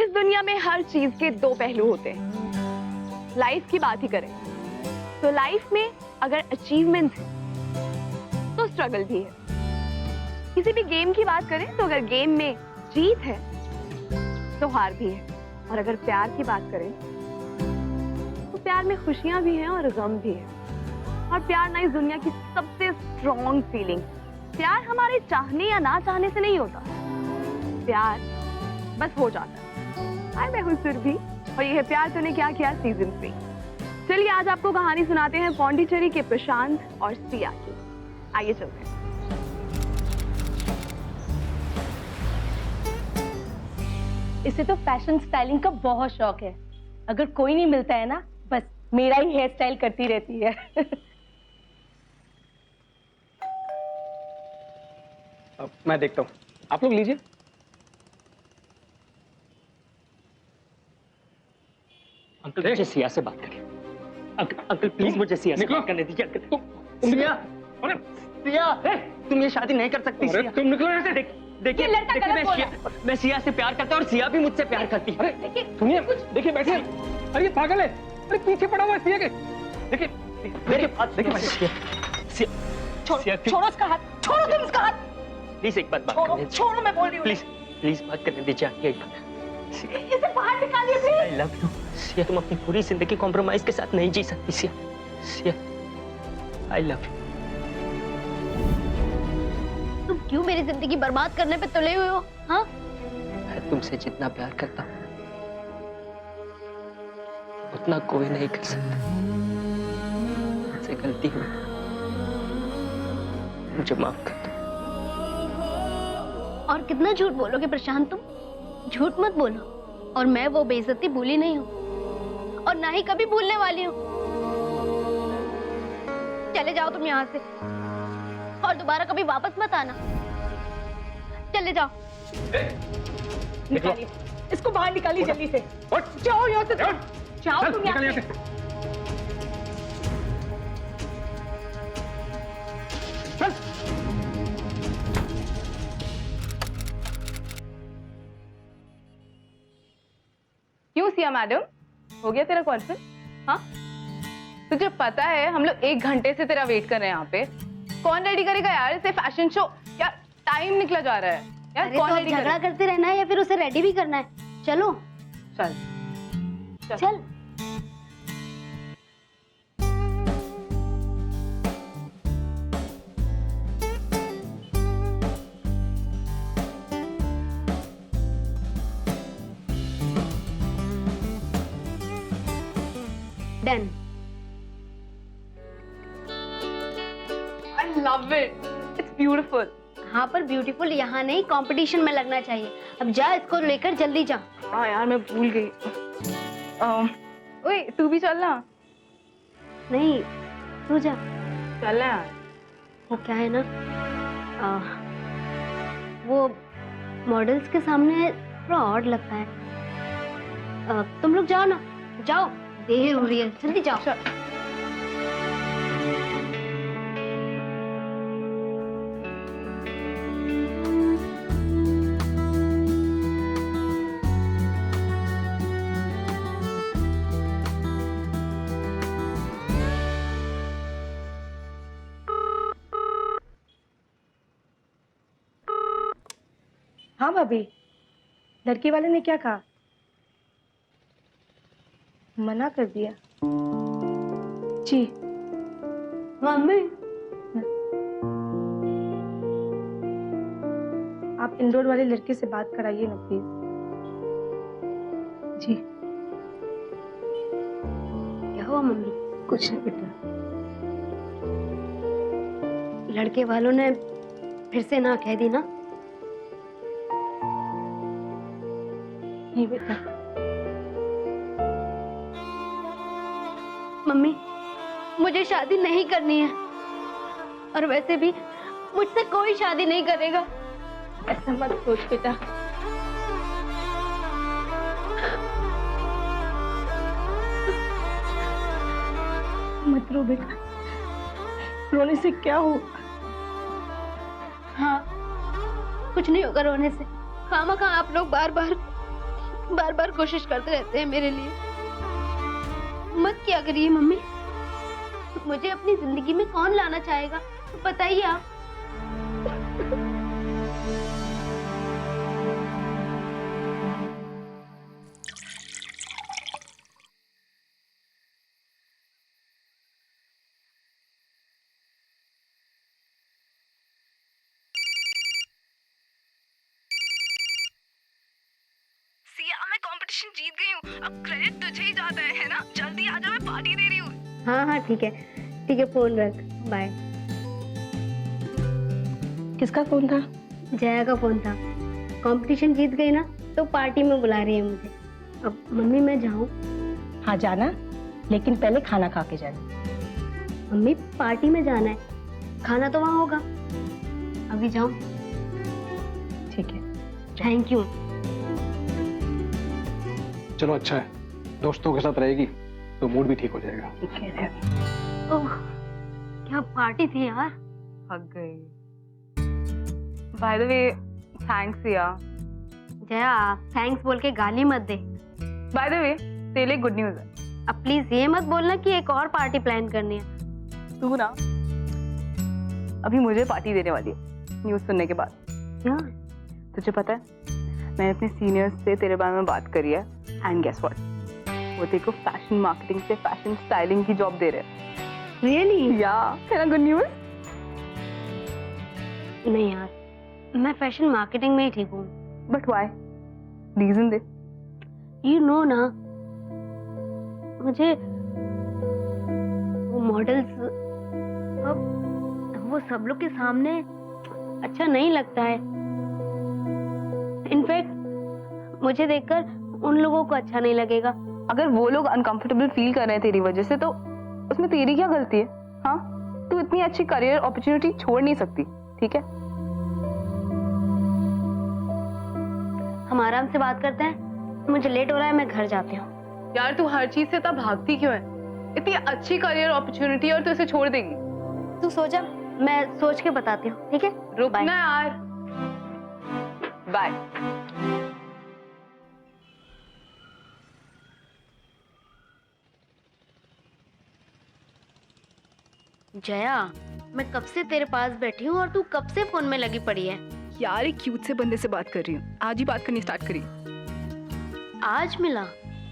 इस दुनिया में हर चीज के दो पहलू होते हैं। लाइफ की बात ही करें तो लाइफ में अगर अचीवमेंट है तो स्ट्रगल भी है। किसी भी गेम की बात करें तो अगर गेम में जीत है तो हार भी है। और अगर प्यार की बात करें तो प्यार में खुशियां भी हैं और गम भी है। और प्यार ना इस दुनिया की सबसे स्ट्रॉन्ग फीलिंग। प्यार हमारे चाहने या ना चाहने से नहीं होता, प्यार बस हो जाता है। हाय, मैं हूं सुरभि और ये है प्यार तूने क्या किया सीजन 3। चलिए आज आपको कहानी सुनाते हैं पौंडीचेरी के प्रशांत और सिया की। आइए चलते हैं। इसे तो फैशन स्टाइलिंग का बहुत शौक है। अगर कोई नहीं मिलता है ना, बस मेरा ही हेयर स्टाइल करती रहती है। अब मैं देखता हूँ, आप लोग लीजिए। अंकल मुझे सिया से बात करिए। अंकल प्लीज मुझे सिया से बात करने दीजिए। अंकल सिया, अरे सिया, तुम ये शादी नहीं कर सकती। अरे तुम निकलो यहाँ से। देखिए मैं सिया से प्यार करता हूँ और सिया भी मुझसे प्यार करती है। अरे सुनिए, देखिए बैठिए। अरे ये पागल है, अरे पीछे पड़ा हुआ है सिया के। देखिए छोड़ो उसका हाथ, छोड़ो तुम उसका हाथ। प्लीज एक बात छोड़ो मैं बोल रही हूँ। प्लीज बात करने दीजिए। इसे बाहर निकालिए please. I love you Siya, तुम अपनी पूरी जिंदगी कॉम्प्रोमाइज के साथ नहीं जी सकती सिया। I love you. तुम क्यों मेरी जिंदगी बर्बाद करने पे तुले हुए हो? हाँ, मैं तुमसे जितना प्यार करता हूँ उतना कोई नहीं कर सकता। मुझसे गलती हुई, मुझे माफ कर दो। और कितना झूठ बोलोगे प्रशांत तुम? झूठ मत बोलो। और मैं वो बेइज्जती भूली नहीं हूँ और ना ही कभी भूलने वाली हूँ। चले जाओ तुम यहाँ से और दोबारा कभी वापस मत आना। चले जाओ। निकालिए इसको, बाहर निकालिए जल्दी से। जाओ यहाँ से, जाओ तुम यहाँ से। चल। क्यों सिया मैडम, हो गया तेरा कॉन्फ्रेंस? हाँ, तुझे पता है हम लोग 1 घंटे से तेरा वेट कर रहे हैं यहाँ पे। कौन रेडी करेगा यार इसे फैशन शो? यार टाइम निकला जा रहा है यार। अरे कौन तो रेडी झगड़ा करते रहना है या फिर उसे रेडी भी करना है? चलो चल चल। Done. I love it, it's beautiful. हाँ पर ब्यूटीफुल यहाँ नहीं, कंपटीशन में लगना चाहिए। अब जा, इसको लेकर जल्दी जा। हाँ यार मैं भूल गई। ओए तू भी चलना। नहीं तू जा। चलना यार। वो क्या है ना, वो मॉडल्स के सामने थोड़ा ऑड लगता है। तुम लोग जाओ ना, जाओ, देर हो रही है, जल्दी जाओ। चल। हाँ भाभी, लड़की वाले ने क्या कहा? मना कर दिया? जी मम्मी, आप इंदौर वाले लड़के से बात कराइए ना प्लीज। जी। क्या हुआ मम्मी? कुछ नहीं बेटा। लड़के वालों ने फिर से ना कह दी ना? नहीं बेटा। मम्मी, मुझे शादी नहीं करनी है और वैसे भी मुझसे कोई शादी नहीं करेगा। ऐसा मत सोच बेटा। मत रो बेटा, रोने से क्या होगा? हाँ, कुछ नहीं होगा रोने से। खामखा आप लोग बार बार बार बार कोशिश करते रहते हैं मेरे लिए। मत क्या करिए मम्मी, मुझे अपनी जिंदगी में कौन लाना चाहेगा, बताइए आप। सिया, मैं कंपटीशन जीत गई हूँ। अब क्रेडिट तुझे ही जाता है ना? जल्दी आ जा, मैं पार्टी दे रही हूँ। हाँ हाँ ठीक है, फोन रख, बाय। किसका फोन था? जया का फोन था। कंपटीशन जीत गई ना तो पार्टी में बुला रही है मुझे। अब मम्मी मैं जाऊँ? हाँ जाना, लेकिन पहले खाना खा के जाना। मम्मी पार्टी में जाना है, खाना तो वहाँ होगा। अभी जाऊँ? ठीक है। Thank you. चलो अच्छा है, दोस्तों के साथ रहेगी तो मूड भी ठीक हो जाएगा। ओह क्या पार्टी थी यार। थक गई। By the way, thanks Siya. Jaya thanks बोल के गाली मत दे। बाय द वे, तेरे लिए गुड न्यूज़ है। अब प्लीज ये मत बोलना कि एक और पार्टी प्लान करनी है। तू ना अभी मुझे पार्टी देने वाली है न्यूज़ सुनने के बाद। क्या? तुझे पता है, मैंने अपने सीनियर्स से तेरे बारे में बात करी है, एंड गेस व्हाट, वो तेरे को फैशन मार्केटिंग से फैशन स्टाइलिंग की जॉब दे रहे हैं। रियली? या है ना गुड न्यूज़? नहीं यार, मैं फैशन मार्केटिंग में ही ठीक हूँ। But why? रीजन दे। यू नो ना, मुझे वो मॉडल्स, वो सब लोग के सामने अच्छा नहीं लगता है। इनफैक्ट मुझे देखकर उन लोगों को अच्छा नहीं लगेगा। अगर वो लोग अनकंफर्टेबल फील कर रहे हैं तेरी वजह से, तो उसमें तेरी क्या गलती है? हाँ, तू इतनी अच्छी करियर अपॉर्चुनिटी छोड़ नहीं सकती, ठीक है? हम आराम से बात करते हैं, मुझे लेट हो रहा है, मैं घर जाती हूँ। यार तू हर चीज से तब भागती क्यों है? इतनी अच्छी करियर अपॉर्चुनिटी और तू इसे छोड़ देगी? तू सो जा, मैं सोच के बताती हूँ, ठीक है? रुकना यार। बाय। जया, मैं कब से तेरे पास बैठी हूँ और तू कब से फोन में लगी पड़ी है? यार एक क्यूट से बंदे से बात कर रही हूँ, आज ही बात करनी स्टार्ट करी। आज मिला?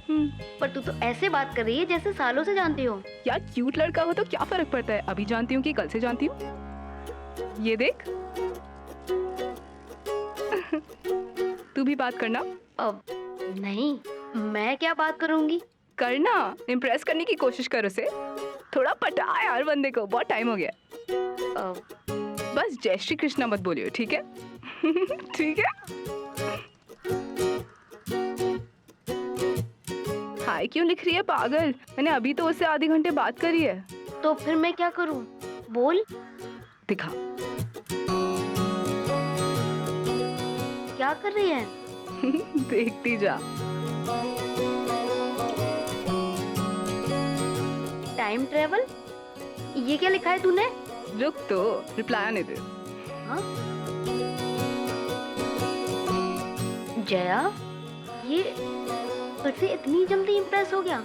पर तू तो ऐसे बात कर रही है जैसे सालों से जानती हो। यार क्यूट लड़का हो तो क्या फर्क पड़ता है, अभी जानती हूँ कि कल से जानती हूँ। ये देख। तू भी बात करना। अब नहीं, मैं क्या बात करूंगी? करना, इम्प्रेस करने की कोशिश कर उसे। थोड़ा पटा यार बंदे को, बहुत टाइम हो गया। बस जय श्री कृष्णा मत बोलियो, ठीक है? ठीक है? हाय क्यों लिख रही है पागल? मैंने अभी तो उससे आधे घंटे बात करी है। तो फिर मैं क्या करूं? बोल। दिखा। क्या कर रही है? देखती जा। Time travel? ये क्या लिखा है तूने? रुक तो, रिप्लाई आने दे। हाँ? जया, ये तुझसे इतनी जल्दी इम्प्रेस हो गया?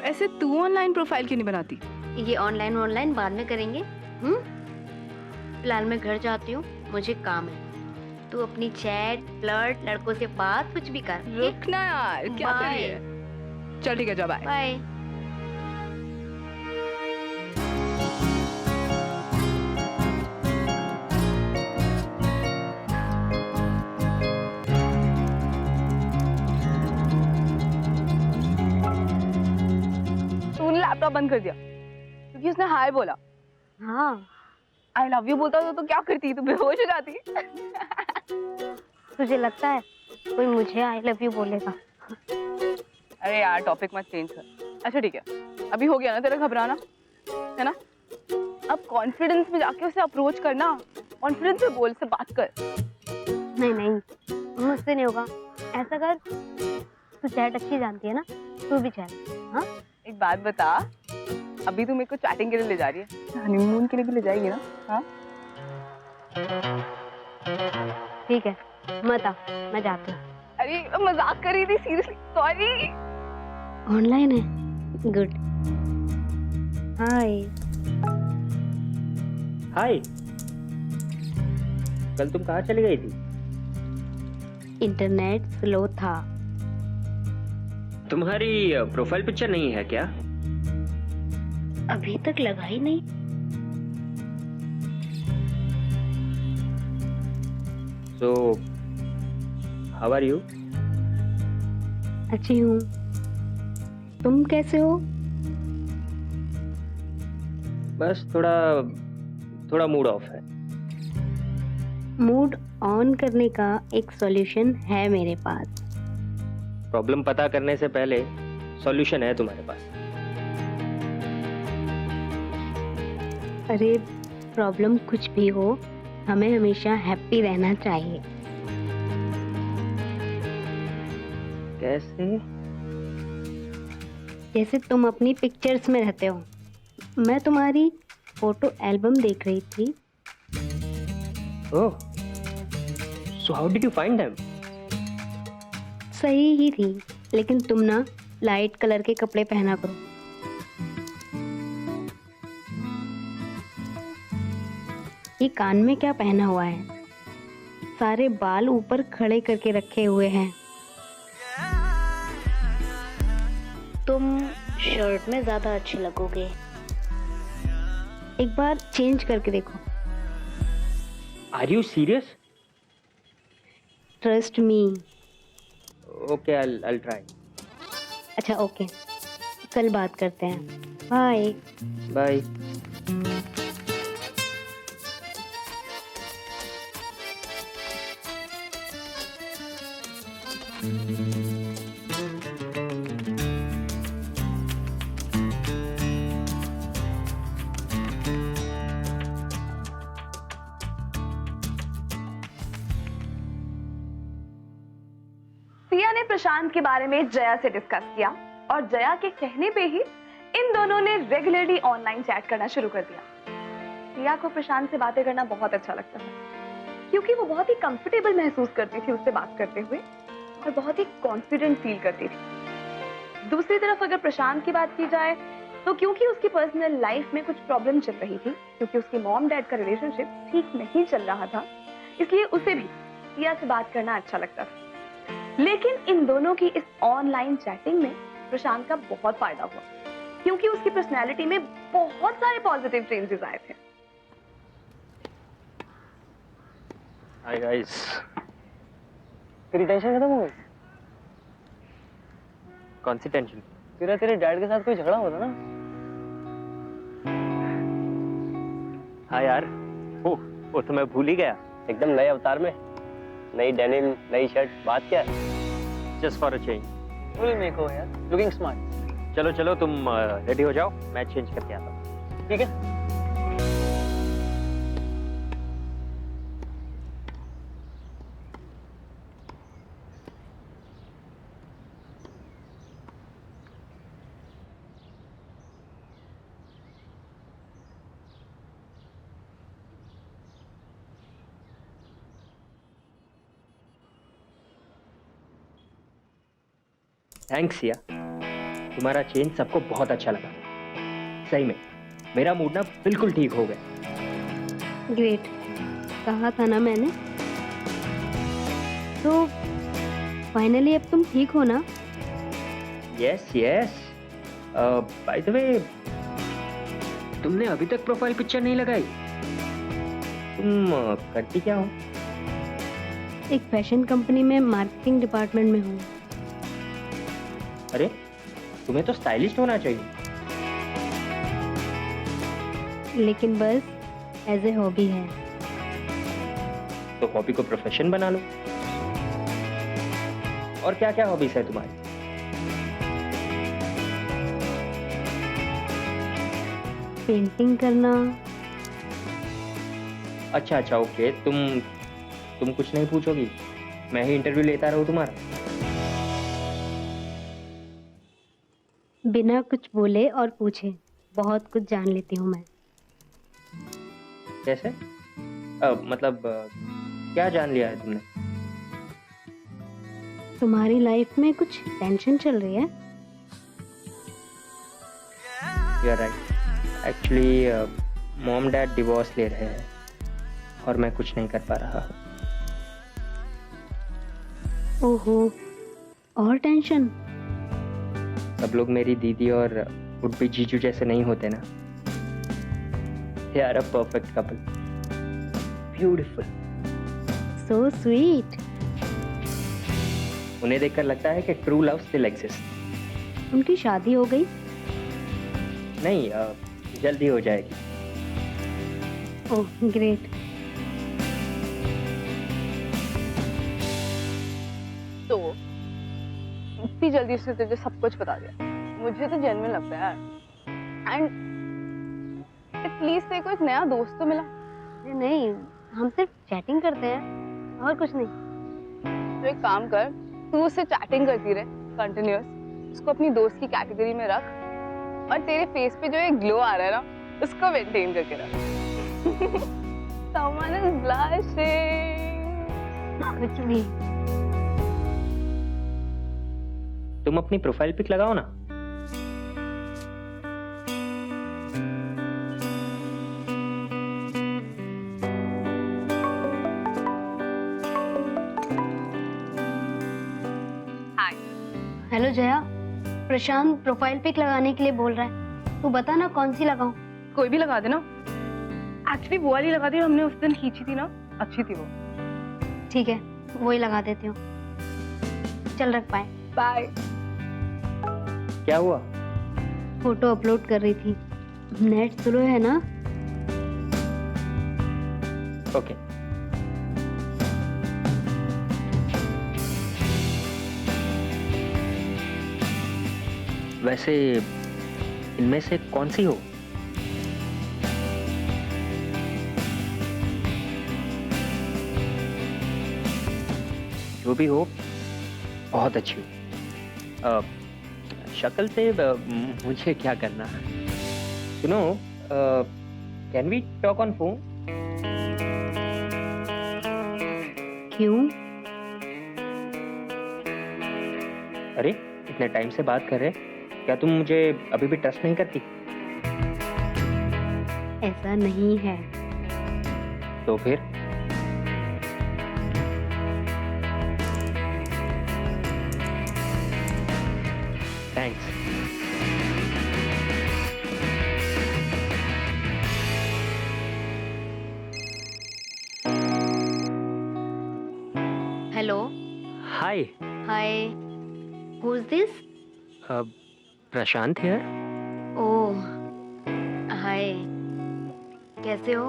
ऐसे तू ऑनलाइन प्रोफाइल क्यों नहीं बनाती? ये ऑनलाइन बाद में करेंगे। फिलहाल मैं घर जाती हूँ, मुझे काम है। तू अपनी चैट, फ्लर्ट, लड़कों से बात कुछ भी कर। रुकना यार, क्या कर रही है? चल ठीक है, जा बाय। बाय। तूने लैपटॉप बंद कर दिया क्योंकि उसने हाय बोला। हाँ, आई लव यू बोलता तो क्या करती? तू बेहोश हो जाती। तुझे लगता है कोई मुझे आई लव यू बोलेगा? अरे यार टॉपिक मत चेंज कर। अच्छा ठीक है, अभी हो गया ना तेरा घबराना, है ना? अब कॉन्फिडेंस में जाके उसे अप्रोच करना, कॉन्फिडेंस में बोल, से बात कर। नहीं नहीं, मुझसे नहीं होगा। ऐसा कर, तू चैट अच्छी जानती है ना, तू भी चैट। हाँ, एक बात बता, अभी तू मेरे को चैटिंग के लिए ले जा रही है, हनीमून के लिए भी ले जाएगी ना? हाँ ठीक है, मत आ, मैं जाती हूँ। अरे सॉरी, मैं मजाक कर रही थी, सीरियसली सॉरी। ऑनलाइन है, गुड। हाय। हाय, कल तुम कहाँ चली गई थी? इंटरनेट स्लो था। तुम्हारी प्रोफाइल पिक्चर नहीं है क्या? अभी तक लगा ही नहीं। So, how are you? अच्छी हूँ, तुम कैसे हो? बस थोड़ा मूड ऑफ है। मूड ऑन करने का एक सॉल्यूशन है मेरे पास। प्रॉब्लम पता करने से पहले सॉल्यूशन है तुम्हारे पास। अरे प्रॉब्लम कुछ भी हो, हमें हमेशा हैप्पी रहना चाहिए। कैसे? जैसे तुम अपनी पिक्चर्स में रहते हो, मैं तुम्हारी फोटो एल्बम देख रही थी। ओह, so how did you find them? सही ही थी, लेकिन तुम ना लाइट कलर के कपड़े पहना करो। ये कान में क्या पहना हुआ है? सारे बाल ऊपर खड़े करके रखे हुए हैं। तुम शर्ट में ज्यादा अच्छे लगोगे। एक बार चेंज करके देखो। Are you serious? Trust me. Okay, I'll try. अच्छा ओके, कल बात करते हैं। बाय। Bye. सिया ने प्रशांत के बारे में जया से डिस्कस किया और जया के कहने पे ही इन दोनों ने रेगुलरली ऑनलाइन चैट करना शुरू कर दिया। सिया को प्रशांत से बातें करना बहुत अच्छा लगता था, क्योंकि वो बहुत ही कंफर्टेबल महसूस करती थी उससे बात करते हुए और बहुत ही कॉन्फिडेंट फील करती थी। दूसरी तरफ अगर प्रशांत की बात की जाए तो क्योंकि उसकी पर्सनल लाइफ में कुछ प्रॉब्लम चल रही थी, क्योंकि उसके मॉम डैड का रिलेशनशिप ठीक नहीं चल रहा था, इसलिए उसे भी सिया से बात करना अच्छा लगता था। लेकिन इन दोनों की इस ऑनलाइन चैटिंग में प्रशांत का बहुत फायदा हुआ, क्योंकि उसकी पर्सनैलिटी में बहुत सारे पॉजिटिव चेंजेस आए थे। Hi guys. तेरी टेंशन खत्म हो गई? कौन सी टेंशन? तेरे डैड के साथ कोई झगड़ा हुआ था ना? हाँ यार, वो तो मैं भूल ही गया। एकदम नए अवतार में, नई डेनिम, नई शर्ट, बात क्या है? Just for a change. Full makeover यार, लुकिंग स्मार्ट। चलो तुम रेडी हो जाओ, मैं चेंज करके आता हूँ। ठीक है। थैंक्स सिया, तुम्हारा चेंज सबको बहुत अच्छा लगा। सही में मेरा मूड ना बिल्कुल ठीक हो गया। ग्रेट, कहा था ना मैंने। तो फाइनली अब तुम ठीक हो ना? यस। बाय द वे, तुमने अभी तक प्रोफाइल पिक्चर नहीं लगाई। तुम करती क्या हो? एक फैशन कंपनी में मार्केटिंग डिपार्टमेंट में हूँ। अरे, तुम्हें तो स्टाइलिस्ट होना चाहिए। लेकिन बस एज ए हॉबी है। तो हॉबी को प्रोफेशन बना लो। और क्या क्या हॉबीज है तुम्हारी? पेंटिंग करना। अच्छा ओके, तुम कुछ नहीं पूछोगी? मैं ही इंटरव्यू लेता रहूं तुम्हारा? बिना कुछ बोले और पूछे बहुत कुछ जान लेती हूँ मैं। कैसे? क्या जान लिया है तुमने? तुम्हारी लाइफ में कुछ टेंशन चल रही है? You are right. Actually mom dad divorce ले रहे हैं और मैं कुछ नहीं कर पा रहा हूँ। ओहो, और टेंशन? सब लोग मेरी दीदी और वुड बी जीजू जैसे नहीं होते ना। They are a perfect couple, beautiful. So sweet. उन्हें देखकर लगता है कि ट्रू लव स्टिल एग्जिस्ट। उनकी शादी हो गई? नहीं, जल्दी हो जाएगी। Oh great. तो इतनी जल्दी से तुझे सब कुछ बता दिया, मुझे तो जेन्युइन लगता है यार। एंड एटलीस्ट तेरे को एक नया दोस्त तो मिला। नहीं, हम सिर्फ चैटिंग करते हैं और कुछ नहीं। तो एक काम कर, तू उससे चैटिंग करती रहे कंटिन्यूअस, उसको अपनी दोस्त की कैटेगरी में रख, और तेरे फेस पे जो एक ग्लो आ रहा है ना, उसको मेंटेन करके रख। Someone is blushing. कुछ नहीं। तुम अपनी प्रोफाइल पिक लगाओ ना। हेलो जया, प्रशांत प्रोफाइल पिक लगाने के लिए बोल रहा है। तू बता ना कौन सी लगाऊं? कोई भी लगा देना। एक्चुअली वो वाली लगा दी, हमने उस दिन खींची थी ना, अच्छी थी वो। ठीक है, वही लगा देती हूँ। चल रख पाए। बाय। क्या हुआ? फोटो अपलोड कर रही थी। नेट स्लो है ना? ओके। वैसे इनमें से कौन सी हो? जो भी हो, बहुत अच्छी हो। शक्ल से मुझे क्या करना? सुनो, can we talk on phone? क्यों? अरे इतने टाइम से बात कर रहे, क्या तुम मुझे अभी भी ट्रस्ट नहीं करती? ऐसा नहीं है। तो फिर? Thanks. Hello. Hi. Hi. Who is this? Prashant here. Oh hi, कैसे हो?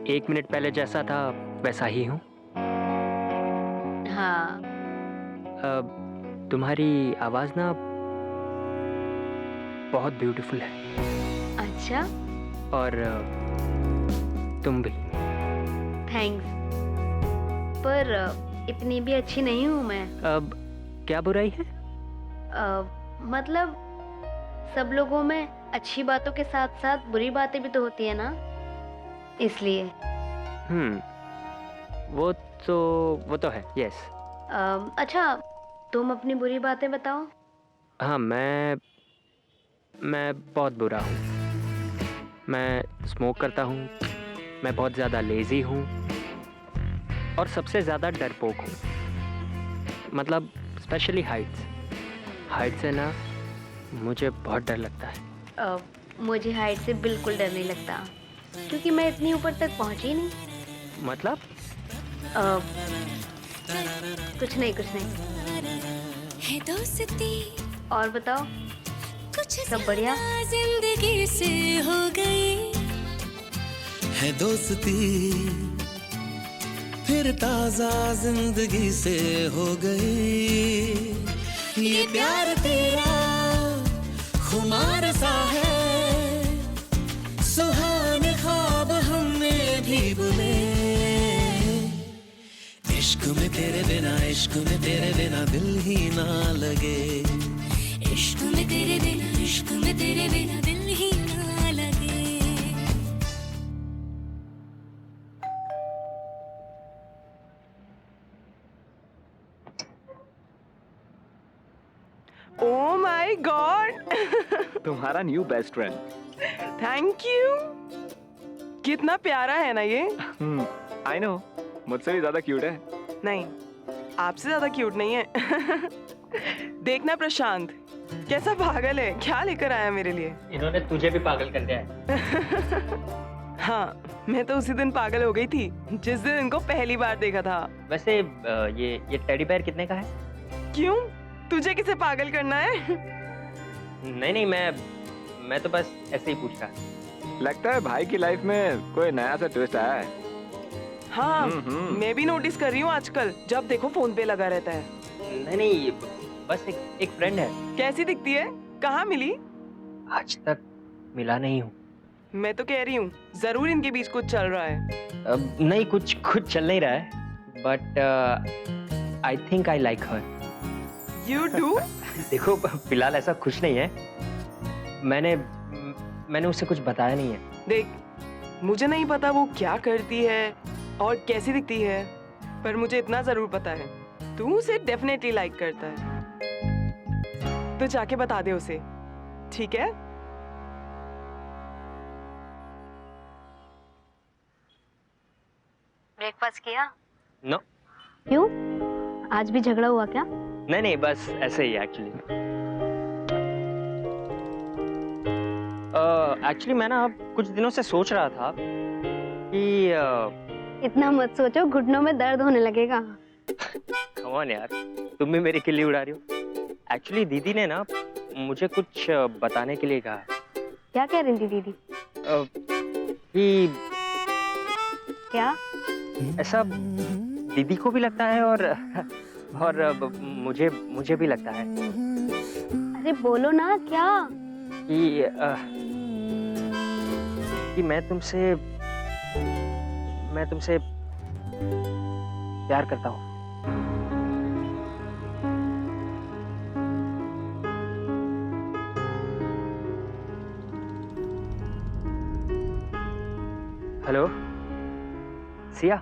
1 मिनट पहले जैसा था वैसा ही हूँ। हाँ। तुम्हारी आवाज ना बहुत ब्यूटीफुल है। अच्छा। और तुम भी। थैंक्स, पर इतनी भी अच्छी नहीं हूँ मैं। अब क्या बुराई है? मतलब सब लोगों में अच्छी बातों के साथ साथ बुरी बातें भी तो होती है ना, इसलिए। वो तो है, यस। अच्छा, तुम अपनी बुरी बातें बताओ। हाँ, मैं बहुत बुरा हूँ। मैं स्मोक करता हूँ, मैं बहुत ज़्यादा लेज़ी हूँ, और सबसे ज़्यादा डरपोक हूँ। मतलब स्पेशली हाइट से ना मुझे बहुत डर लगता है। मुझे हाइट से बिल्कुल डर नहीं लगता, क्योंकि मैं इतनी ऊपर तक पहुंची नहीं। मतलब? कुछ नहीं। है दोस्ती, और बताओ, कुछ सब बढ़िया? जिंदगी से हो गई है दोस्ती, फिर ताजा जिंदगी से हो गई। ये प्यार तेरा खुमार सा है, सुहाने ख्वाब हमने भी बुने। इश्क में तेरे बिना दिल ही ना लगे। इश्क में तेरे बिना दिल ही ना लगे। ओ माय गॉड, तुम्हारा new best friend. Thank you. कितना प्यारा है ना ये। आई नो, मुझसे भी ज्यादा क्यूट है। नहीं, आपसे ज्यादा क्यूट नहीं है। देखना प्रशांत, कैसा पागल है, क्या लेकर आया मेरे लिए। इन्होंने तुझे भी पागल कर दिया है। हाँ, मैं तो उसी दिन पागल हो गई थी जिस दिन इनको पहली बार देखा था। वैसे ये टेडी बेयर कितने का है? क्यों, तुझे किसे पागल करना है? नहीं, मैं तो बस ऐसे ही पूछ रहा। लगता है भाई की लाइफ में कोई नया सा ट्विस्ट आया है। हाँ, मैं भी नोटिस कर रही हूँ आजकल, जब देखो फोन पे लगा रहता है। नहीं, बस एक फ्रेंड है। कैसी दिखती है, कहाँ मिली? आज तक मिला नहीं हूँ। मैं तो कह रही हूँ जरूर इनके बीच कुछ चल रहा है। नहीं, कुछ चल नहीं रहा है, but I think I like her. You do? देखो, फिलहाल ऐसा कुछ नहीं है। मैंने उससे कुछ बताया नहीं है। देख, मुझे नहीं पता वो क्या करती है और कैसी दिखती है, पर मुझे इतना जरूर पता है तू उसे डेफिनेटली लाइक करता है। तो जाके बता दे उसे, ठीक है? ब्रेकफास्ट किया? नो। क्यों, आज भी झगड़ा हुआ क्या? नहीं, बस ऐसे ही एक्चुअली। एक्चुअली मैं ना अब कुछ दिनों से सोच रहा था कि इतना मत सोचो, घुटनों में दर्द होने लगेगा। कम ऑन यार, तुम भी मेरी किल्ली उड़ा रही हो। एक्चुअली दीदी ने ना मुझे कुछ बताने के लिए कहा है। क्या कह रही थी दीदी? कि क्या? ऐसा दीदी को भी लगता है और मुझे भी लगता है। अरे बोलो ना, क्या? कि मैं तुमसे प्यार करता हूँ। हेलो सिया।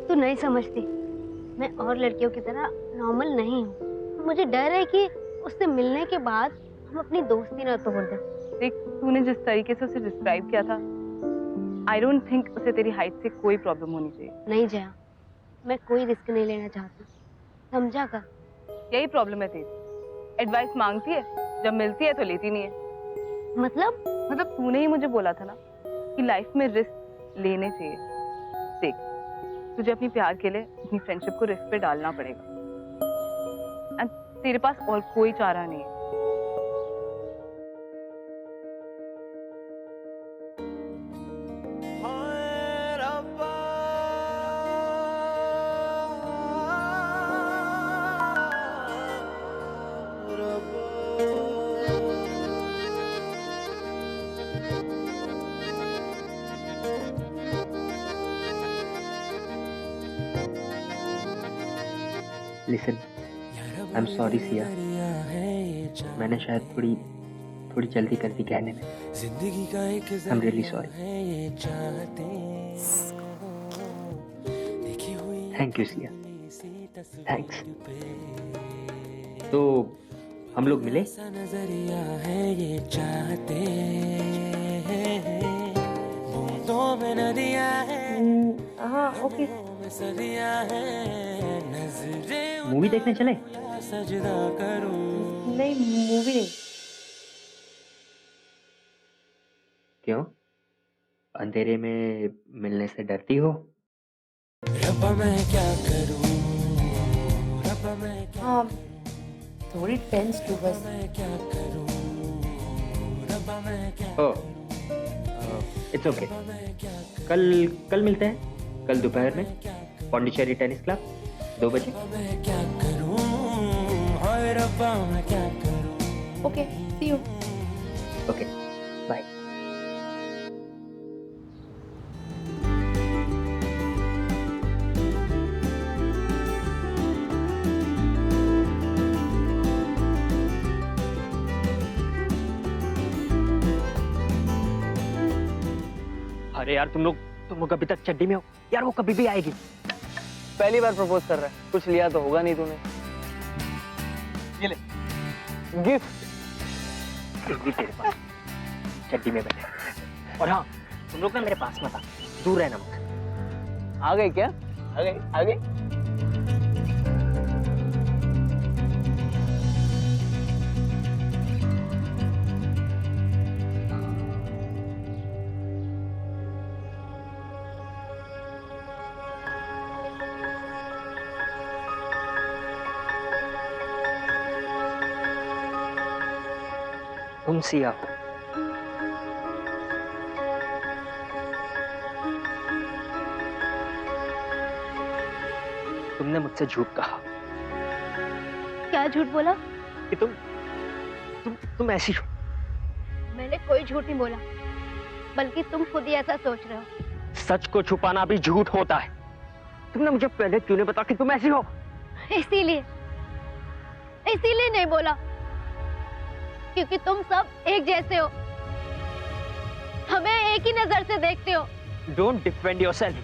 तू नहीं समझती, मैं और लड़कियों की तरह नॉर्मल नहीं हूँ। मुझे डर है कि उससे मिलने के बाद हम अपनी दोस्ती ना तोड़ दें। देख, तूने जिस तरीके से उसे डिस्क्राइब किया था, आई डोंट थिंक उसे तेरी हाइट से कोई प्रॉब्लम होनी चाहिए। नहीं जया, मैं कोई रिस्क नहीं लेना चाहती, समझा कर? यही प्रॉब्लम है तेरी, एडवाइस मांगती है, जब मिलती है तो लेती नहीं है। मतलब तूने ही मुझे बोला था ना कि लाइफ में रिस्क लेने चाहिए। देख, तुझे अपनी प्यार के लिए अपनी फ्रेंडशिप को रिस्क पे डालना पड़ेगा, एंड तेरे पास और कोई चारा नहीं है। Listen, I am sorry Siya, मैंने शायद थोड़ी जल्दी कर दी कहने में। I am really sorry. Thank you Siya, thanks. तो हम लोग मिले? हाँ, ओके। मूवी देखने चले? नहीं, मूवी नहीं। क्यों, अंधेरे में मिलने से डरती हो? हाँ, थोड़ी टेंस टू बस। It's okay. कल मिलते हैं, कल दोपहर में पौंडीचेरी टेनिस क्लब 2 बजे। Okay, see you. Okay, bye. अरे यार तुम लोग अभी तक चड्डी में हो यार, वो कभी भी आएगी। पहली बार प्रपोज कर रहा है, कुछ लिया तो होगा नहीं तूने। ये ले गिफ्ट। भी तेरे पास चड्डी में बैठे। और हाँ, तुम लोग ना मेरे पास मत आ, दूर रहना मत। आ गई क्या? आ गई आ गई। तुम सिया हो, तुमने मुझसे झूठ कहा क्या झूठ बोला? कि तुम ऐसी हो। मैंने कोई झूठ नहीं बोला, बल्कि तुम खुद ही ऐसा सोच रहे हो। सच को छुपाना भी झूठ होता है। तुमने मुझे पहले क्यों नहीं बताया कि तुम ऐसी हो? इसीलिए नहीं बोला, क्योंकि तुम सब एक जैसे हो, हमें एक ही नजर से देखते हो। Don't defend yourself.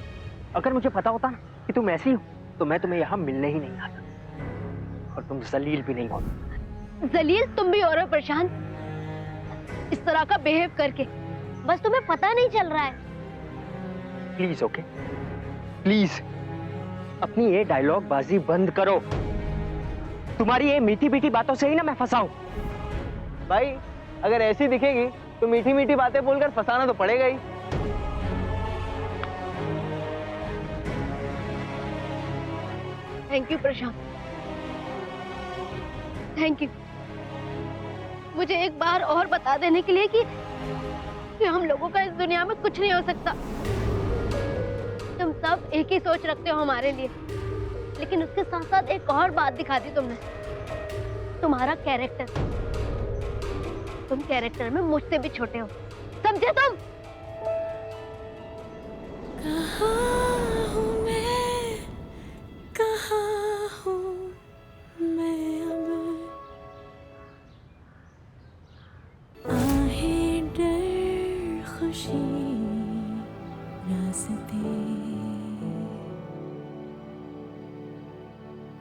अगर मुझे पता होता ना कि तुम ऐसी हो तो मैं तुम्हें यहाँ मिलने ही नहीं आता, और तुम जलील भी नहीं हो। जलील तुम भी हो रहे हो प्रशांत, इस तरह का बिहेव करके। बस तुम्हें पता नहीं चल रहा है। प्लीज ओके, प्लीज अपनी ये डायलॉग बाजी बंद करो। तुम्हारी ये मीठी मीठी बातों से ही ना मैं फंसा हूं। भाई अगर ऐसी दिखेगी तो मीठी मीठी बातें बोलकर फंसाना तो पड़ेगा ही। Thank you Prashant, thank you मुझे एक बार और बता देने के लिए कि हम लोगों का इस दुनिया में कुछ नहीं हो सकता। तुम सब एक ही सोच रखते हो हमारे लिए, लेकिन उसके साथ साथ एक और बात दिखा दी तुमने, तुम्हारा कैरेक्टर। तुम कैरेक्टर में मुझसे भी छोटे हो, समझे तुम? कहाँ हूँ मैं, कहाँ हूँ मैं अब, आहें डर खुशी रास्ते,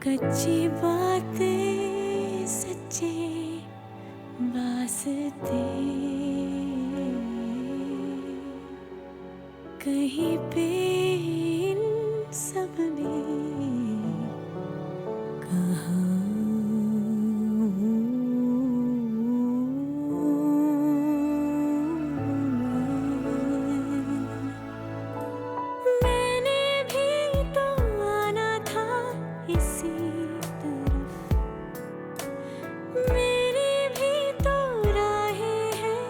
कच्ची बातें सच्चे वास्ते, कहीं पे इन सब में कहाँ मैंने भी तो आना था इसी तरफ, मेरी भी तो राहें हैं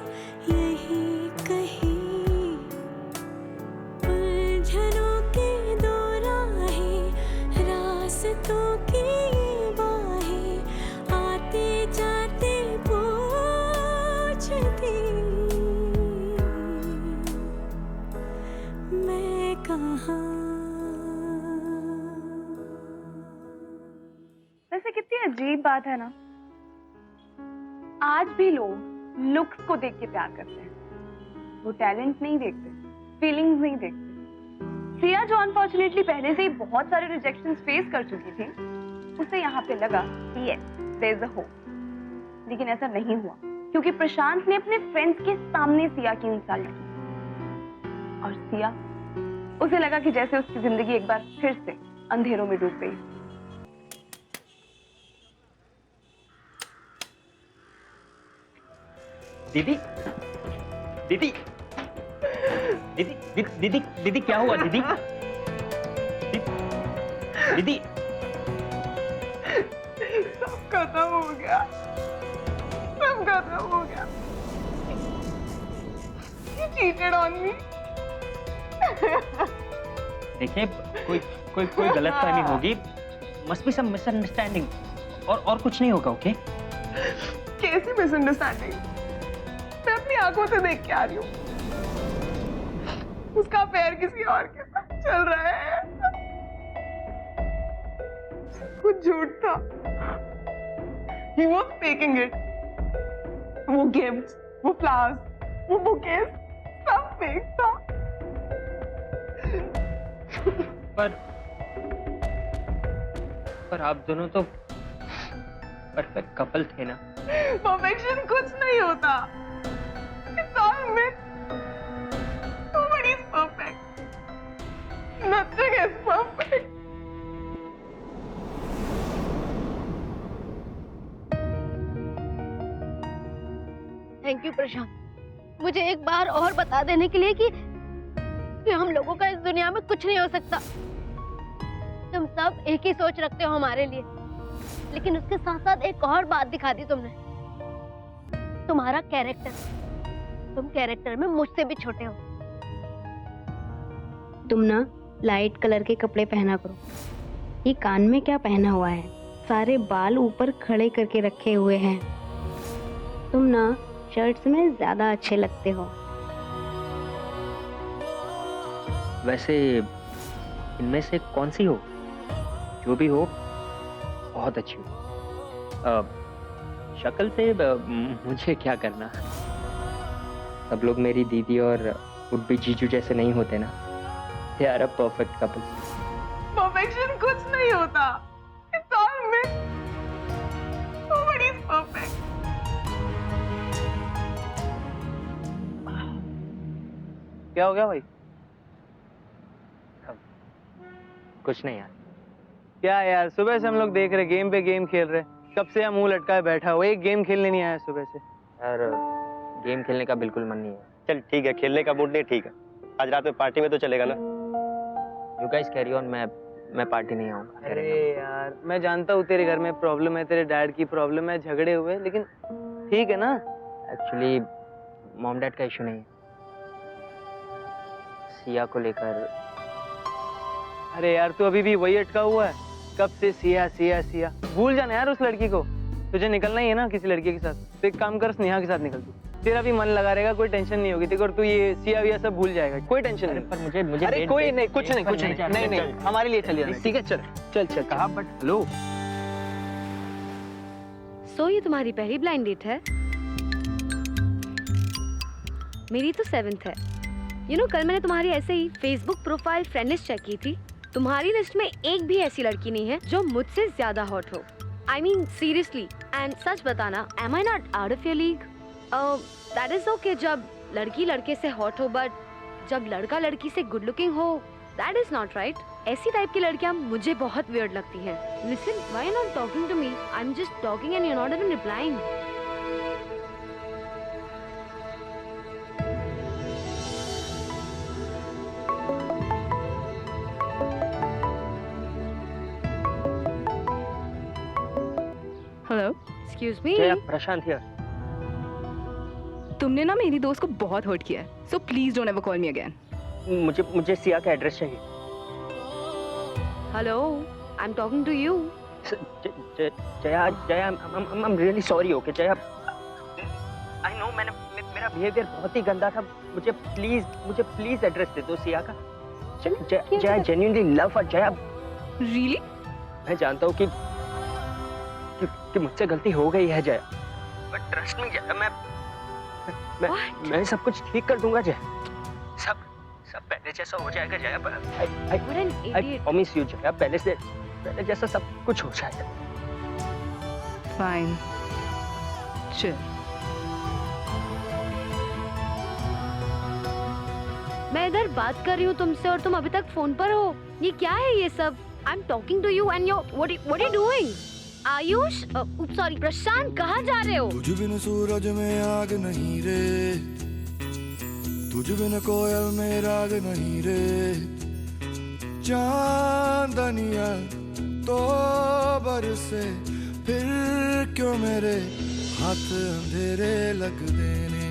यही कहीं, उलझनों की दो राहें, रास्तों की बाहें, आते जाते पूछती मैं कहाँ। वैसे कितनी अजीब बात है ना, आज भी लोग लुक्स को देख के प्यार करते हैं, वो टैलेंट नहीं देखते, फीलिंग्स नहीं देखते। सिया जो अनफॉर्चुनेटली पहले से ही बहुत सारे रिजेक्शंस फेस कर चुकी थी, उसे यहाँ पे लगा कि yes there is a hope, लेकिन ऐसा नहीं हुआ, क्योंकि प्रशांत ने अपने फ्रेंड्स के सामने सिया की इंसल्ट की, और सिया, उसे लगा कि जैसे उसकी जिंदगी एक बार फिर से अंधेरों में डूब गई। दीदी दीदी दीदी दीदी दीदी दीदी क्या हुआ दीदी? दीदी सब खत्म हो गया, सब खत्म हो गया। You cheated on me. देखिए, कोई गलतफहमी होगी, मस्ट बी सम मिसअंडरस्टैंडिंग, और कुछ नहीं होगा। ओके? कैसी मिसअंडरस्टैंडिंग? मैं अपनी आंखों से देख के आ रही हूँ, उसका पैर किसी और के साथ चल रहा है। कुछ झूठ था, he was faking it. वो गिफ्ट्स, वो फ्लावर्स, वो बुकेस, सब फेक था। पर आप दोनों तो परफेक्ट कपल थे ना। परफेक्शन कुछ नहीं होता। It's all myth. Nobody is perfect. Nothing is perfect. Thank you Prashant, मुझे एक बार और बता देने के लिए कि हम लोगों का इस दुनिया में कुछ नहीं हो सकता। तुम सब एक ही सोच रखते हो हमारे लिए, लेकिन उसके साथ साथ एक और बात दिखा दी तुमने, तुम्हारा कैरेक्टर। तुम कैरेक्टर में मुझसे भी छोटे हो। तुम ना लाइट कलर के कपड़े पहना करो। ये कान में क्या पहना हुआ है? सारे बाल ऊपर खड़े करके रखे हुए हैं। तुम ना शर्ट्स में ज्यादा अच्छे लगते हो। वैसे इनमें से कौन सी हो? जो भी हो बहुत अच्छी हो। शक्ल से मुझे क्या करना? सब लोग मेरी दीदी और उर्बी जीजू जैसे नहीं होते ना। They are a perfect couple. Perfection कुछ नहीं होता। It's all myth. Nobody is perfect. क्या हो गया भाई? कुछ नहीं यार। क्या यार, सुबह से हम लोग देख रहे गेम पे गेम खेल रहे, कब से हम मुंह लटकाए बैठा हुआ, एक गेम खेलने नहीं आया सुबह से। यार गेम खेलने का बिल्कुल मन नहीं है। चल ठीक है, खेलने का मूड नहीं, ठीक है। आज रात में पार्टी में तो चलेगा ना? यू गाइस कैरी ऑन, मैं पार्टी नहीं आऊंगा। अरे यार, मैं जानता हूँ तेरे घर में प्रॉब्लम है, तेरे डैड की प्रॉब्लम है, झगड़े हुए, लेकिन ठीक है ना। एक्चुअली मॉम डैड का इशू नहीं है, सिया को लेकर। अरे यार, तू अभी भी वही अटका हुआ है, कब से सिया सिया सिया। भूल जाना यार उस लड़की को। तुझे निकलना ही है ना किसी लड़के के साथ, तो एक काम कर, स्नेहा के साथ निकल तू। तेरा भी मन लगा रहेगा, कोई टेंशन नहीं होगी तेरे को, तू ये सिया विया सब भूल जाएगा, कोई टेंशन नहीं। पर मुझे अरे कोई नहीं, कुछ नहीं, कुछ नहीं, नहीं नहीं, हमारे लिए चल जाना, ठीक है? चल चल चल। कहा बट हेलो। सो ये तुम्हारी पहली ब्लाइंड डेट है? मेरी तो 7th है। यू नो, कल मैंने तुम्हारी ऐसे ही Facebook profile friend list check की थी। तुम्हारी लिस्ट में एक भी ऐसी लड़की नहीं है जो मुझसे ज्यादा हॉट हो। I mean seriously. एंड सच बताना, am I not out of your league? That is okay जब लड़की लड़के से हॉट हो, बट जब लड़का लड़की से गुड लुकिंग हो, दैट इज नॉट राइट। ऐसी टाइप की लड़कियां मुझे बहुत वियर्ड लगती हैं। Listen, why you not talking to me? I am just talking and you are not even replying. Hello, excuse me. Jaya, Prashant here. तुमने ना मेरी दोस्त को बहुत हर्ट किया है, so please don't ever call me again. मुझे सिया का एड्रेस चाहिए। Hello, I am talking to you. Jaya, I am really sorry. Okay Jaya, I know मेरा बिहेवियर बहुत ही गंदा था। मुझे प्लीज एड्रेस दे दो सिया का। जया जेन्युइनली लव हर। जया रियली? मैं जानता हूँ कि मुझसे गलती हो गई है Jaya, but trust me Jaya, मैं सब कुछ ठीक कर दूंगा जया। सब पहले जैसा हो जाएगा जया। पर आई प्रॉमिस यू जया, पहले जैसा सब कुछ हो जाएगा। फाइन, चल। मैं इधर बात कर रही हूँ तुमसे और तुम अभी तक फोन पर हो। ये क्या है ये सब? I am talking to you and you what are you doing? Ayush, sorry Prashant, कहाँ जा रहे हो? तुझ बिन सूरज में आग नहीं रे, तुझ बिन कोयल में राग नहीं रे, चांदनिया तो बरसे फिर क्यों मेरे हाथ अंधेरे लग देने।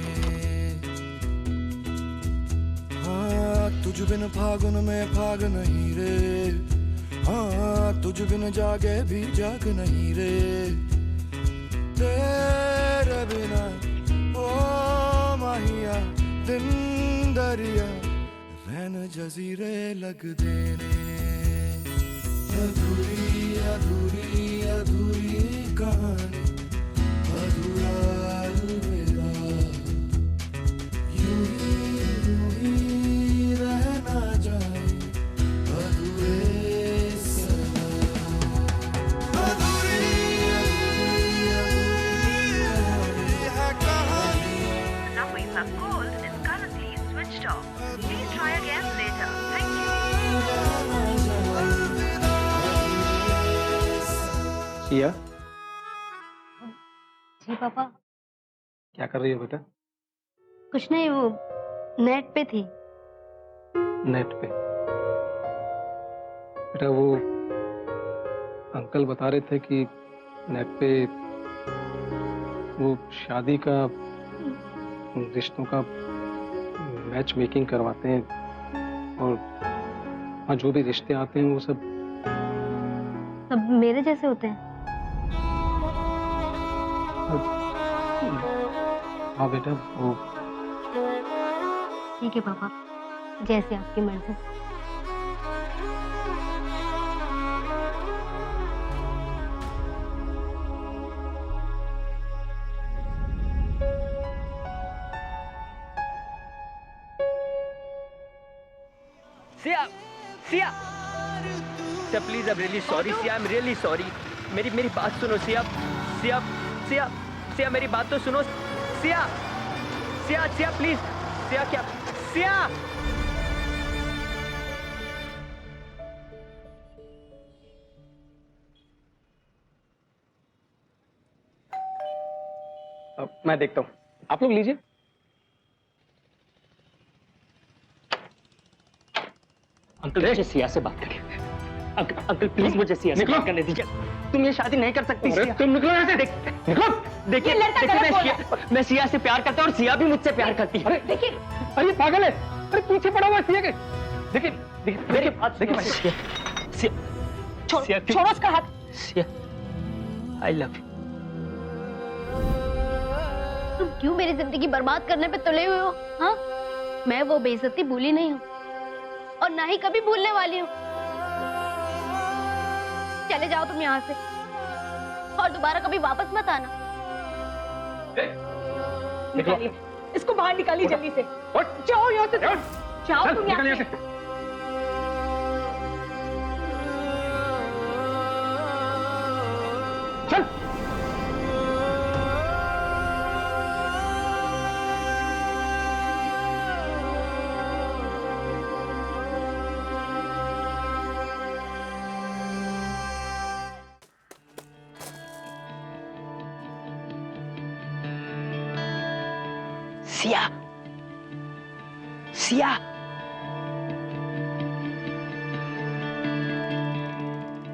हाँ, तुझ बिन फागुन में फाग नहीं रे, हाँ तुझ बिन जागे भी जाग नहीं रे, तेरे बिना ओ माहिया दिन दरिया रैन जजीरे लग देने। अधूरी अधूरी अधूरी कहानी, अधूरा अलविदा, यूं ही रहना जाए सिया, जी पापा। क्या कर रही हो बेटा? कुछ नहीं, वो नेट पे थी। नेट पे? बेटा वो अंकल बता रहे थे कि नेट पे वो शादी का, रिश्तों का मैच मेकिंग करवाते हैं और वहाँ जो भी रिश्ते आते हैं वो सब मेरे जैसे होते हैं। हाँ बेटा, वो ठीक है पापा, जैसे आपकी मर्जी। Siya, Siya, Siya please, I am really sorry Siya, I am really sorry. मेरी बात सुनो सिया, सिया, सिया, सिया मेरी बात तो सुनो सिया, सिया, सिया प्लीज, सिया क्या, सिया। अब मैं देखता हूँ, आप लोग लीजिए। अंकल मुझे सिया से बात करिए। अंकल प्लीज मुझे सिया से बात करने दीजिए। तुम ये शादी नहीं कर सकती सिया। तुम निकलो यहाँ से। निकलो। देखिए मैं सिया से प्यार करता हूँ और सिया भी मुझसे प्यार करती है। देखिए, अरे पागल है, अरे पीछे पड़ा हुआ है सिया के। देखिए देखिए सिया, छोड़ो उसका हाथ। Siya, I love you. तुम क्यों मेरी जिंदगी बर्बाद करने पे तुले हुए हो? हाँ, मैं वो बेइज्जती भूली नहीं हूँ और ना ही कभी भूलने वाली हूँ। चले जाओ तुम यहाँ से और दोबारा कभी वापस मत आना। निकालिए इसको बाहर निकालिए जल्दी से। जाओ यहाँ से, जाओ तुम यहाँ से। चल। सिया,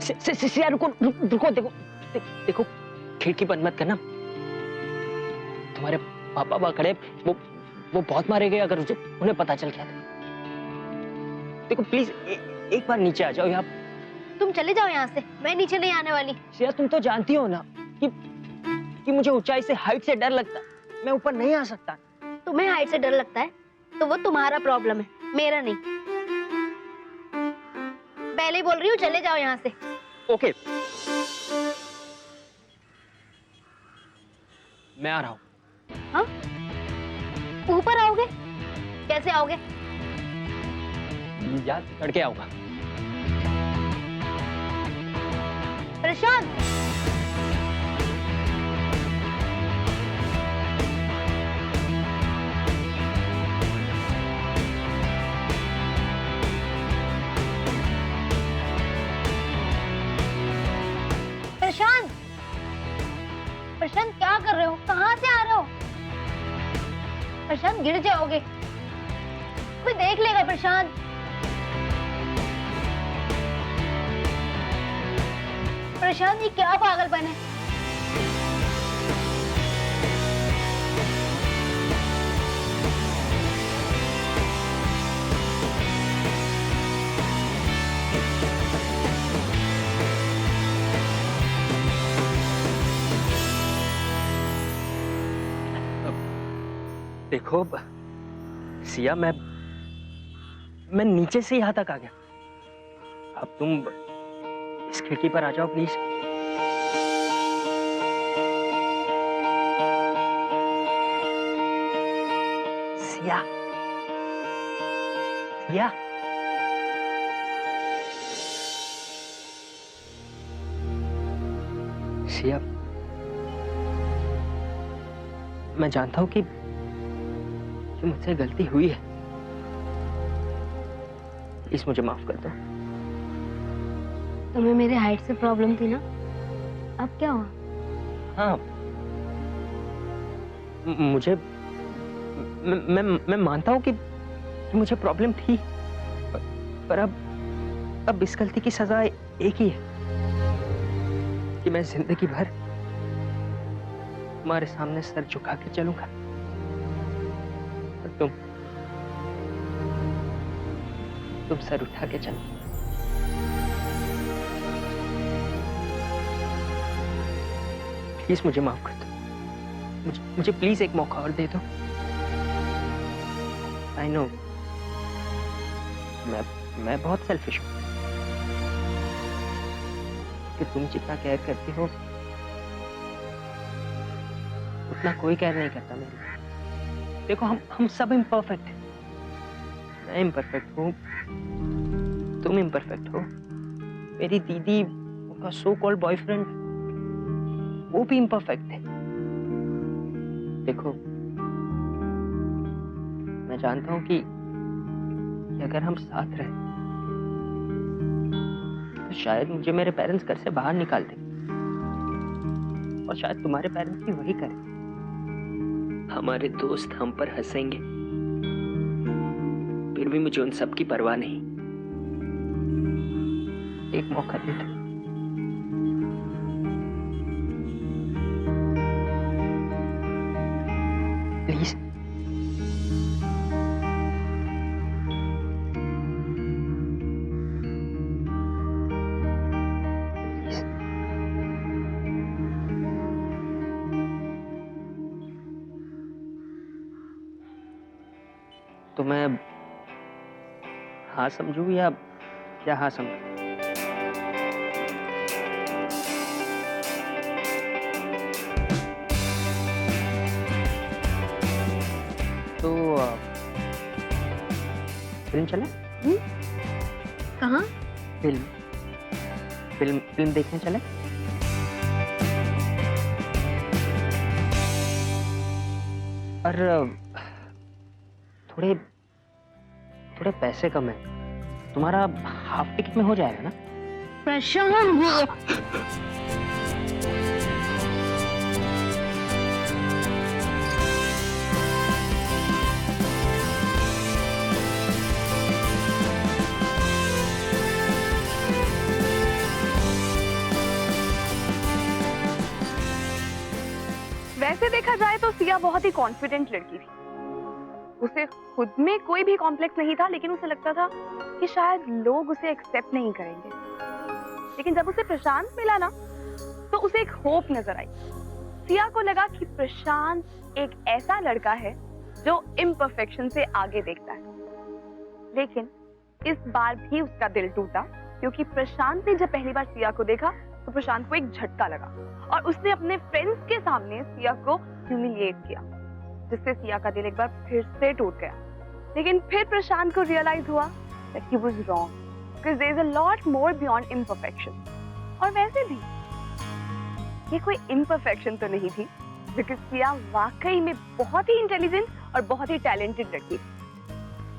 सिया, सिया रुको, रुको, देखो खिड़की बंद मत करना। तुम्हारे पापा पकड़े, वो बहुत मारे गए अगर उन्हें पता चल गया तो। देखो प्लीज एक बार नीचे आ जाओ। यहाँ तुम चले जाओ यहाँ से, मैं नीचे नहीं आने वाली। सिया तुम तो जानती हो ना कि मुझे ऊंचाई से, हाइट से डर लगता है। मैं ऊपर नहीं आ सकता। तुम्हें हाइट से डर लगता है तो वो तुम्हारा प्रॉब्लम है, मेरा नहीं। पहले ही बोल रही हूँ, चले जाओ यहाँ से। ओके, मैं आ रहा हूँ। हाँ? ऊपर आओगे? कैसे आओगे? यार लड़के आऊंगा। प्रशांत, प्रशांत, प्रशांत क्या कर रहे हो? कहाँ से आ रहे हो? प्रशांत गिर जाओगे, कोई देख लेगा। प्रशांत, प्रशांत ये क्या पागलपन है? देखो सिया, मैं नीचे से यहाँ तक आ गया। अब तुम इस खिड़की पर आ जाओ प्लीज। सिया, सिया, सिया, मैं जानता हूँ कि मुझसे गलती हुई है। प्लीज मुझे माफ कर दो। तुम्हें मेरे हाइट से प्रॉब्लम थी ना, अब क्या हुआ? हाँ, मुझे मैं मानता हूँ कि मुझे प्रॉब्लम थी, पर अब इस गलती की सजा एक ही है कि मैं जिंदगी भर तुम्हारे सामने सर झुका के चलूंगा और तुम सर उठा के चलो। प्लीज मुझे माफ कर दो, मुझे प्लीज एक मौका और दे दो। आई नो मैं बहुत सेल्फिश हूँ कि तुम जितना केयर करती हो उतना कोई केयर नहीं करता मेरे लिए। देखो हम सब इम्परफेक्ट हैं। मैं इम्परफेक्ट हूँ, तुम इम्परफेक्ट हो, मेरी दीदी, उनका सो कॉल्ड बॉयफ्रेंड, वो भी इम्परफेक्ट है। देखो मैं जानता हूँ कि अगर हम साथ रहे तो शायद मुझे मेरे पेरेंट्स घर से बाहर निकाल दें, और शायद तुम्हारे पेरेंट्स भी वही करें। हमारे दोस्त हम पर हंसेंगे, फिर भी मुझे उन सब की परवाह नहीं। एक मौका दे दो। प्लीज। तो मैं हाँ समझूं या क्या हाँ समझूं? तो फिल्म चले? कहाँ? फिल्म देखने चले? और थोड़े पैसे कम है, तुम्हारा हाफ टिकट में हो जाएगा ना? प्रशांत, वैसे देखा जाए तो सिया बहुत ही कॉन्फिडेंट लड़की थी। उसे खुद में कोई भी कॉम्प्लेक्स नहीं था, लेकिन उसे लगता था कि शायद लोग उसे एक्सेप्ट नहीं करेंगे। लेकिन जब उसे प्रशांत मिला ना, तो उसे एक होप नजर आई। सिया को लगा कि प्रशांत एक ऐसा लड़का है जो इम्परफेक्शन से आगे देखता है। लेकिन इस बार भी उसका दिल टूटा, क्योंकि प्रशांत ने जब पहली बार सिया को देखा तो प्रशांत को एक झटका लगा और उसने अपने फ्रेंड्स के सामने सिया को ह्यूमिलिएट किया, जिससे सिया का दिल एक बार फिर से टूट गया। लेकिन फिर प्रशांत को रियलाइज हुआ that he was wrong, because there is a lot more beyond imperfection. और वैसे भी ये कोई imperfection तो नहीं थी, because सिया वाकई में बहुत ही इंटेलिजेंट और बहुत ही टैलेंटेड लड़की थी।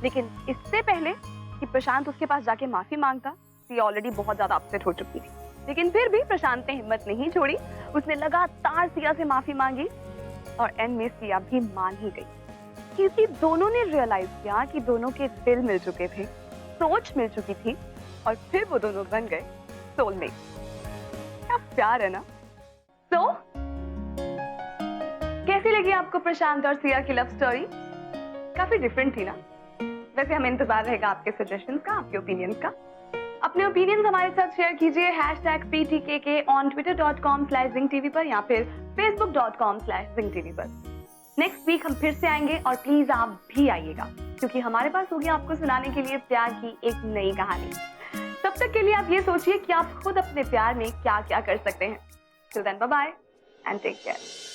लेकिन इससे पहले कि प्रशांत उसके पास जाके माफी मांगता, सिया ऑलरेडी बहुत ज्यादा अपसेट हो चुकी थी। लेकिन फिर भी प्रशांत ने हिम्मत नहीं छोड़ी, उसने लगातार सिया से माफी मांगी और एंड में सिया भी मान ही गई, क्योंकि दोनों ने रियलाइज किया कि दोनों के दिल मिल चुके थे, सोच मिल चुकी थी, और फिर वो दोनों बन गए सोलमेट। क्या प्यार है ना? तो कैसी लगी आपको प्रशांत और सिया की लव स्टोरी? काफी डिफरेंट थी ना? वैसे हमें इंतजार रहेगा आपके सजेशंस का, आपके ओपिनियंस का। अपने ओपिनियंस हमारे साथ शेयर कीजिए #PTKK on twitter.com/zingtv पर या फिर facebook.com/zingtv पर। नेक्स्ट वीक हम फिर से आएंगे और प्लीज आप भी आइएगा, क्योंकि हमारे पास होगी आपको सुनाने के लिए प्यार की एक नई कहानी। तब तक के लिए आप ये सोचिए कि आप खुद अपने प्यार में क्या क्या कर सकते हैं। Till then, bye bye and take care.